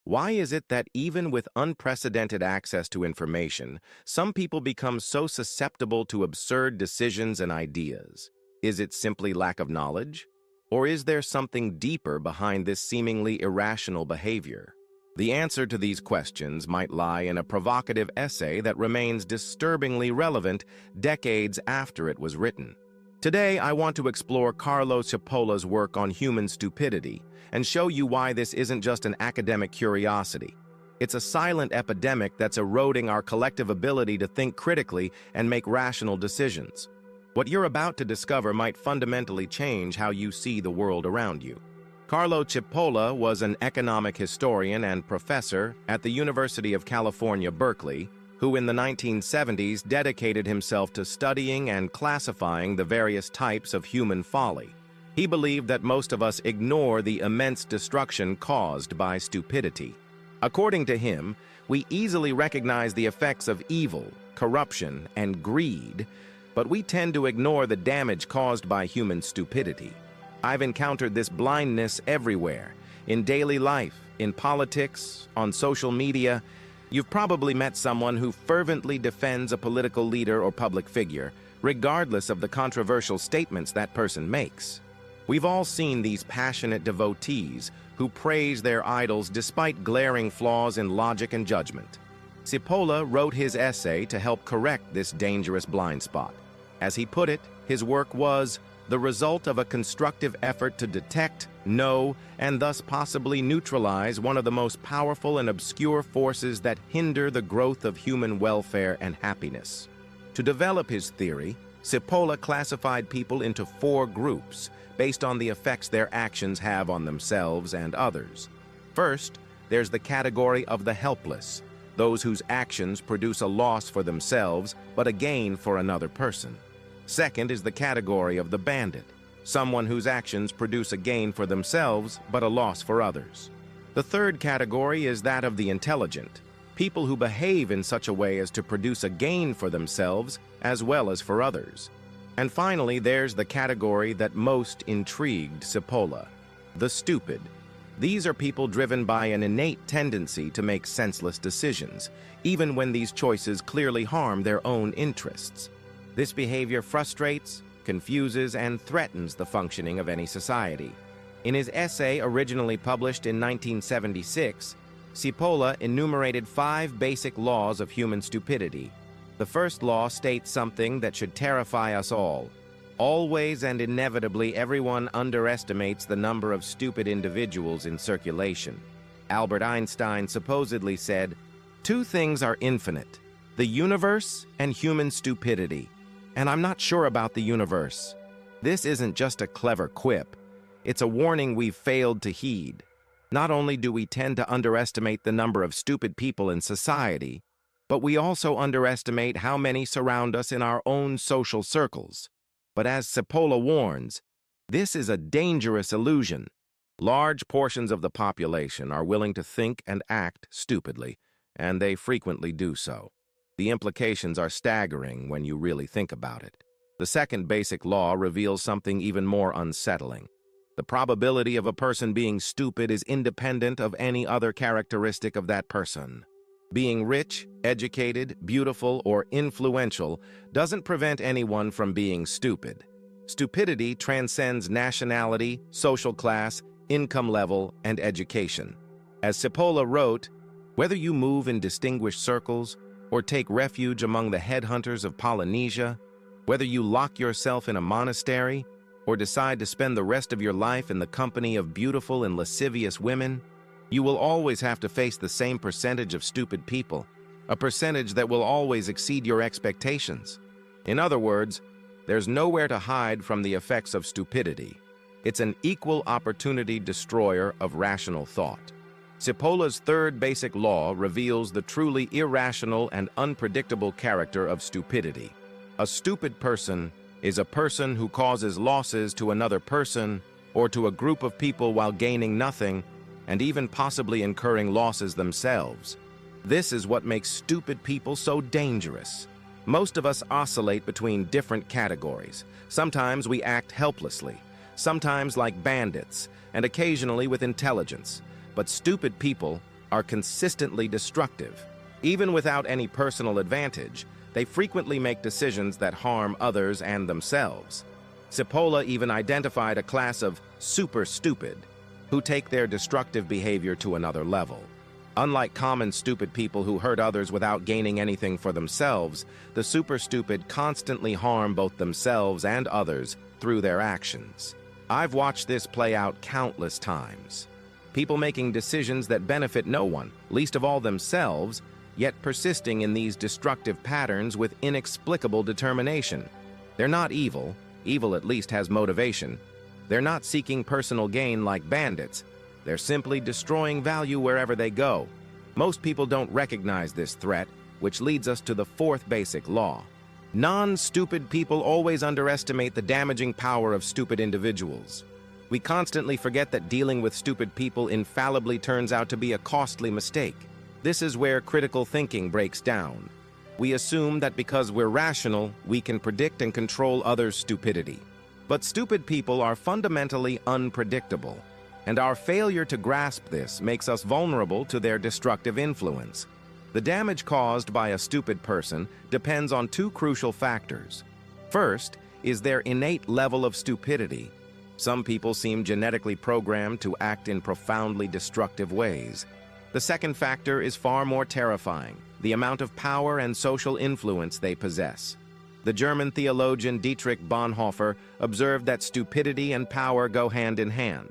Why is it that even with unprecedented access to information, some people become so susceptible to absurd decisions and ideas? Is it simply lack of knowledge? Or is there something deeper behind this seemingly irrational behavior? The answer to these questions might lie in a provocative essay that remains disturbingly relevant decades after it was written. Today, I want to explore Carlo Cipolla's work on human stupidity and show you why this isn't just an academic curiosity. It's a silent epidemic that's eroding our collective ability to think critically and make rational decisions. What you're about to discover might fundamentally change how you see the world around you. Carlo Cipolla was an economic historian and professor at the University of California, Berkeley, who in the 1970s dedicated himself to studying and classifying the various types of human folly. He believed that most of us ignore the immense destruction caused by stupidity. According to him, we easily recognize the effects of evil, corruption, and greed, but we tend to ignore the damage caused by human stupidity. I've encountered this blindness everywhere, in daily life, in politics, on social media. You've probably met someone who fervently defends a political leader or public figure, regardless of the controversial statements that person makes. We've all seen these passionate devotees who praise their idols despite glaring flaws in logic and judgment. Cipolla wrote his essay to help correct this dangerous blind spot. As he put it, his work was the result of a constructive effort to detect, know, and thus possibly neutralize one of the most powerful and obscure forces that hinder the growth of human welfare and happiness. To develop his theory, Cipolla classified people into 4 groups based on the effects their actions have on themselves and others. First, there's the category of the helpless, those whose actions produce a loss for themselves but a gain for another person. Second is the category of the bandit, someone whose actions produce a gain for themselves but a loss for others. The third category is that of the intelligent, people who behave in such a way as to produce a gain for themselves as well as for others. And finally, there's the category that most intrigued Cipolla, the stupid. These are people driven by an innate tendency to make senseless decisions, even when these choices clearly harm their own interests. This behavior frustrates, confuses, and threatens the functioning of any society. In his essay originally published in 1976, Cipolla enumerated 5 basic laws of human stupidity. The first law states something that should terrify us all. Always and inevitably, everyone underestimates the number of stupid individuals in circulation. Albert Einstein supposedly said, "Two things are infinite, the universe and human stupidity." And I'm not sure about the universe. This isn't just a clever quip. It's a warning we've failed to heed. Not only do we tend to underestimate the number of stupid people in society, but we also underestimate how many surround us in our own social circles. But as Cipolla warns, this is a dangerous illusion. Large portions of the population are willing to think and act stupidly, and they frequently do so. The implications are staggering when you really think about it. The second basic law reveals something even more unsettling. The probability of a person being stupid is independent of any other characteristic of that person. Being rich, educated, beautiful, or influential doesn't prevent anyone from being stupid. Stupidity transcends nationality, social class, income level, and education. As Cipolla wrote, whether you move in distinguished circles or take refuge among the headhunters of Polynesia, whether you lock yourself in a monastery or decide to spend the rest of your life in the company of beautiful and lascivious women, you will always have to face the same percentage of stupid people, a percentage that will always exceed your expectations. In other words, there's nowhere to hide from the effects of stupidity. It's an equal opportunity destroyer of rational thought. Cipolla's third basic law reveals the truly irrational and unpredictable character of stupidity. A stupid person is a person who causes losses to another person or to a group of people while gaining nothing, and even possibly incurring losses themselves. This is what makes stupid people so dangerous. Most of us oscillate between different categories. Sometimes we act helplessly, sometimes like bandits, and occasionally with intelligence. But stupid people, are consistently destructive. Even without any personal advantage, they frequently make decisions that harm others and themselves. Cipolla even identified a class of super stupid who take their destructive behavior to another level. Unlike common stupid people who hurt others without gaining anything for themselves, the super stupid constantly harm both themselves and others through their actions. I've watched this play out countless times. People making decisions that benefit no one, least of all themselves, yet persisting in these destructive patterns with inexplicable determination. They're not evil. Evil at least has motivation. They're not seeking personal gain like bandits. They're simply destroying value wherever they go. Most people don't recognize this threat, which leads us to the fourth basic law. Non-stupid people always underestimate the damaging power of stupid individuals. We constantly forget that dealing with stupid people infallibly turns out to be a costly mistake. This is where critical thinking breaks down. We assume that because we're rational, we can predict and control others' stupidity. But stupid people are fundamentally unpredictable, and our failure to grasp this makes us vulnerable to their destructive influence. The damage caused by a stupid person depends on two crucial factors. First is their innate level of stupidity. Some people seem genetically programmed to act in profoundly destructive ways. The second factor is far more terrifying: the amount of power and social influence they possess. The German theologian Dietrich Bonhoeffer observed that stupidity and power go hand in hand.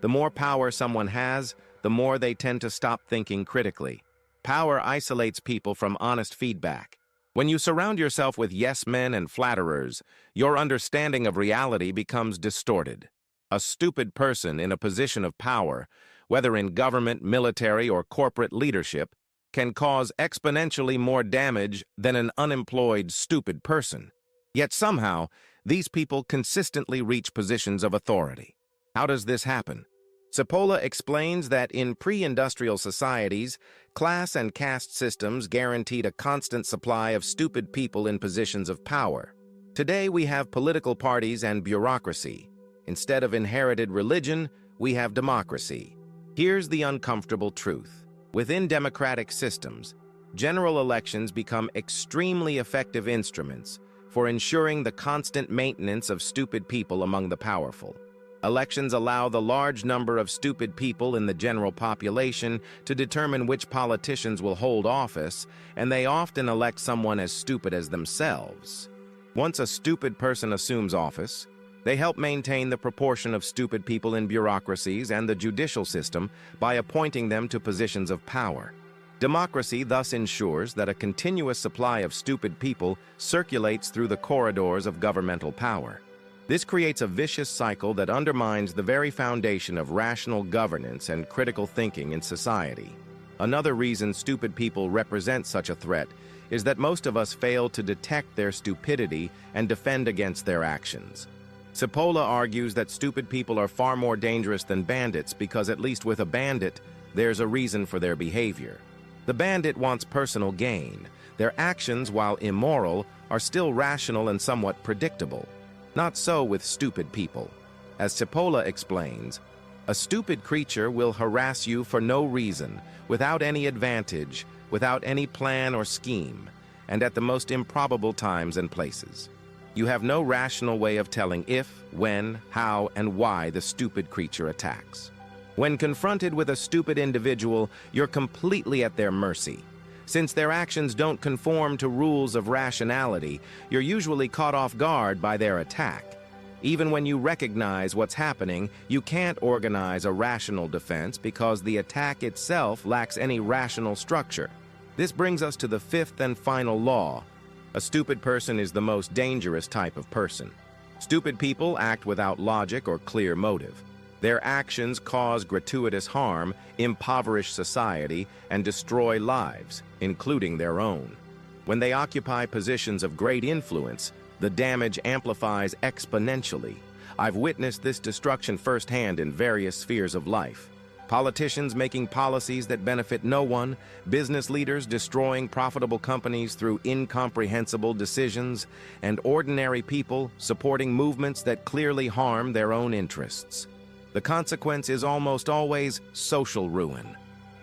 The more power someone has, the more they tend to stop thinking critically. Power isolates people from honest feedback. When you surround yourself with yes-men and flatterers, your understanding of reality becomes distorted. A stupid person in a position of power, whether in government, military, or corporate leadership, can cause exponentially more damage than an unemployed, stupid person. Yet somehow, these people consistently reach positions of authority. How does this happen? Cipolla explains that in pre-industrial societies, class and caste systems guaranteed a constant supply of stupid people in positions of power. Today we have political parties and bureaucracy. Instead of inherited religion, we have democracy. Here's the uncomfortable truth. Within democratic systems, general elections become extremely effective instruments for ensuring the constant maintenance of stupid people among the powerful. Elections allow the large number of stupid people in the general population to determine which politicians will hold office, and they often elect someone as stupid as themselves. Once a stupid person assumes office, they help maintain the proportion of stupid people in bureaucracies and the judicial system by appointing them to positions of power. Democracy thus ensures that a continuous supply of stupid people circulates through the corridors of governmental power. This creates a vicious cycle that undermines the very foundation of rational governance and critical thinking in society. Another reason stupid people represent such a threat is that most of us fail to detect their stupidity and defend against their actions. Cipolla argues that stupid people are far more dangerous than bandits because, at least with a bandit, there's a reason for their behavior. The bandit wants personal gain. Their actions, while immoral, are still rational and somewhat predictable. Not so with stupid people. As Cipolla explains, a stupid creature will harass you for no reason, without any advantage, without any plan or scheme, and at the most improbable times and places. You have no rational way of telling if, when, how, and why the stupid creature attacks. When confronted with a stupid individual, you're completely at their mercy. Since their actions don't conform to rules of rationality, you're usually caught off guard by their attack. Even when you recognize what's happening, you can't organize a rational defense because the attack itself lacks any rational structure. This brings us to the fifth and final law. A stupid person is the most dangerous type of person. Stupid people act without logic or clear motive. Their actions cause gratuitous harm, impoverish society, and destroy lives, including their own. When they occupy positions of great influence, the damage amplifies exponentially. I've witnessed this destruction firsthand in various spheres of life. Politicians making policies that benefit no one, business leaders destroying profitable companies through incomprehensible decisions, and ordinary people supporting movements that clearly harm their own interests. The consequence is almost always social ruin.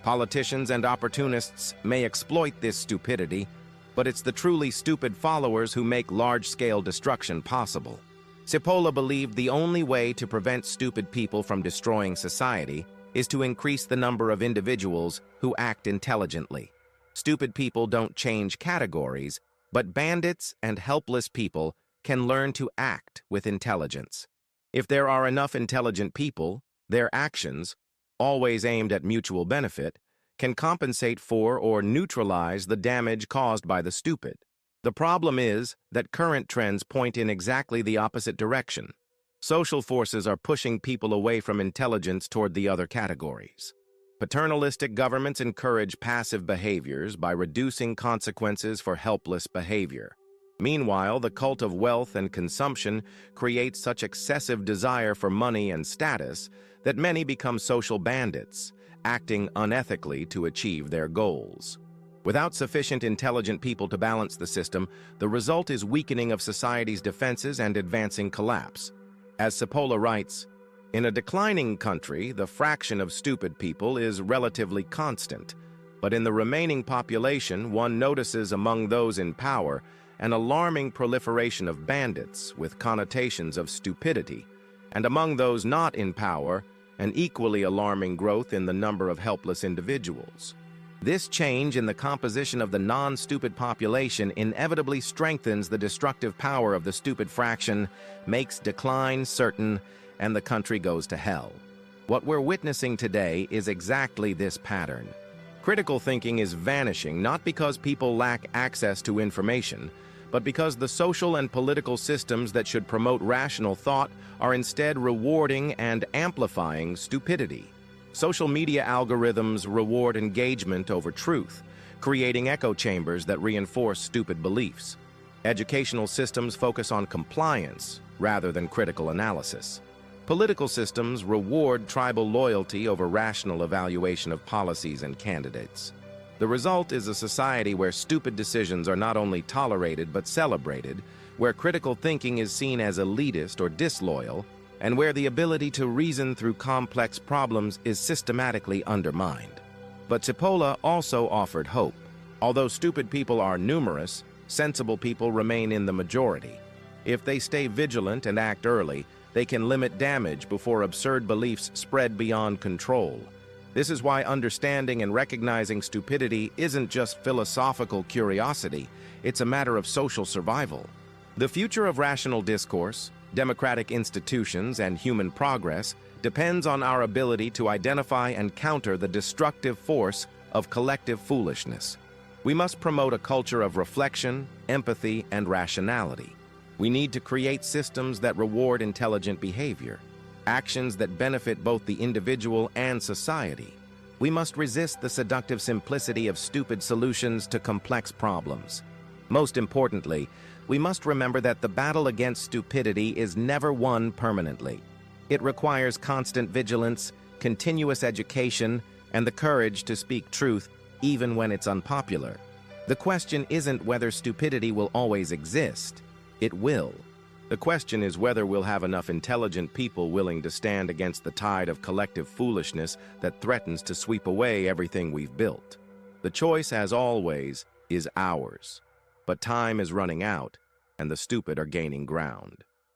Politicians and opportunists may exploit this stupidity, but it's the truly stupid followers who make large-scale destruction possible. Cipolla believed the only way to prevent stupid people from destroying society is to increase the number of individuals who act intelligently. Stupid people don't change categories, but bandits and helpless people can learn to act with intelligence. If there are enough intelligent people, their actions, always aimed at mutual benefit, can compensate for or neutralize the damage caused by the stupid. The problem is that current trends point in exactly the opposite direction. Social forces are pushing people away from intelligence toward the other categories. Paternalistic governments encourage passive behaviors by reducing consequences for helpless behavior. Meanwhile, the cult of wealth and consumption creates such excessive desire for money and status that many become social bandits, acting unethically to achieve their goals. Without sufficient intelligent people to balance the system, the result is weakening of society's defenses and advancing collapse. As Cipolla writes, in a declining country, the fraction of stupid people is relatively constant, but in the remaining population, one notices among those in power an alarming proliferation of bandits with connotations of stupidity, and among those not in power, an equally alarming growth in the number of helpless individuals. This change in the composition of the non-stupid population inevitably strengthens the destructive power of the stupid fraction, makes decline certain, and the country goes to hell. What we're witnessing today is exactly this pattern. Critical thinking is vanishing not because people lack access to information, but because the social and political systems that should promote rational thought are instead rewarding and amplifying stupidity. Social media algorithms reward engagement over truth, creating echo chambers that reinforce stupid beliefs. Educational systems focus on compliance rather than critical analysis. Political systems reward tribal loyalty over rational evaluation of policies and candidates. The result is a society where stupid decisions are not only tolerated but celebrated, where critical thinking is seen as elitist or disloyal, and where the ability to reason through complex problems is systematically undermined. But Cipolla also offered hope. Although stupid people are numerous, sensible people remain in the majority. If they stay vigilant and act early, they can limit damage before absurd beliefs spread beyond control. This is why understanding and recognizing stupidity isn't just philosophical curiosity, it's a matter of social survival. The future of rational discourse, democratic institutions, and human progress depends on our ability to identify and counter the destructive force of collective foolishness. We must promote a culture of reflection, empathy, and rationality. We need to create systems that reward intelligent behavior, actions that benefit both the individual and society. We must resist the seductive simplicity of stupid solutions to complex problems. Most importantly, we must remember that the battle against stupidity is never won permanently. It requires constant vigilance, continuous education, and the courage to speak truth even when it's unpopular. The question isn't whether stupidity will always exist. It will. The question is whether we'll have enough intelligent people willing to stand against the tide of collective foolishness that threatens to sweep away everything we've built. The choice, as always, is ours. But time is running out, and the stupid are gaining ground.